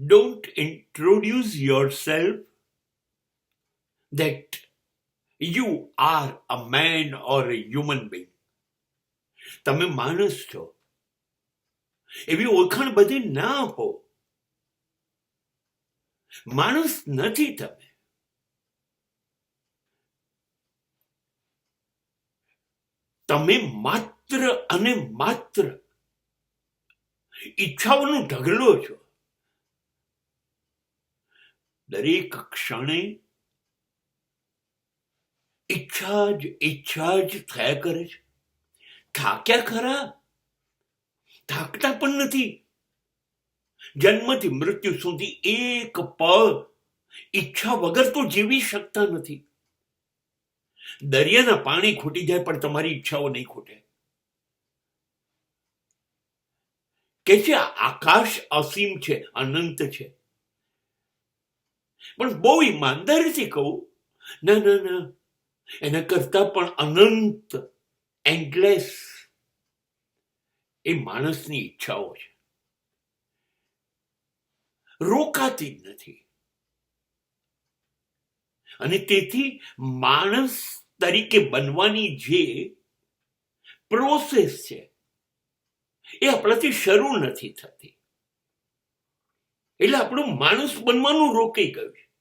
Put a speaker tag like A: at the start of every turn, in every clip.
A: Don't introduce yourself that you are a man or a human being. તમે માણસ છો એવી ઓળખાણ બધી ના આપો. માણસ નથી તમે. તમે માત્ર અને માત્ર ઈચ્છાઓનો ઢગલો છો. દરેક ક્ષણે ઈચ્છા જ થયા કરે છે. થાક્યા ખરા? થાકતા પણ નથી. જન્મથી મૃત્યુ સુધી એક પળ ઈચ્છા વગર તો જીવી શકતા નથી. દરિયાના પાણી ખૂટી જાય પણ તમારી ઈચ્છાઓ નહીં ખૂટે. કે છે આકાશ અસીમ છે, અનંત છે. પણ બહુ ઈમાનદારીથી કહું, ના ના ના, એના કરતા પણ અનંત, એન્ડલેસ એ માણસની ઈચ્છાઓ છે. રોકાતી જ નથી. અને તેથી માણસ તરીકે બનવાની જે પ્રોસેસ છે એ આપણાથી શરૂ નથી થતી. એટલે આપણું માણસ બનવાનું રોકાઈ ગયું છે.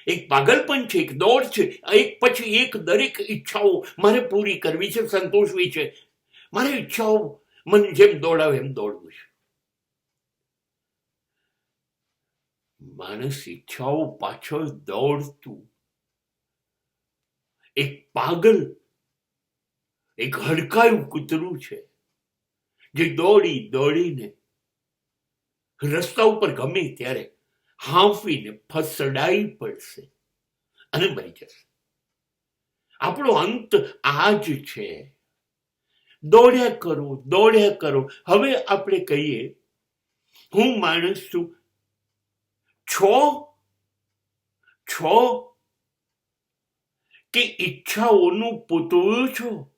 A: એક પાગલપન છે, એક દોડ છે, એક પછી એક દરેક ઈચ્છાઓ મારે પૂરી કરવી છે, સંતોષવી છે. મારે ઈચ્છાઓ મને જેમ દોડાવે એમ દોડવું છે. માણસ ઈચ્છાઓ પાછળ દોડતું એક પાગલ, એક હડકાયું કૂતરું છે જે દોડી દોડીને રસ્તા ઉપર ગમે ત્યારે હાંફીને ફસડાઈ પડશે અને મરી જશે. આપણો અંત આ જ છે. દોડ્યા કરો, દોડ્યા કરો. હવે આપણે કહીએ હું માણસ છું. છો કે ઈચ્છાઓનું પૂતળું છો?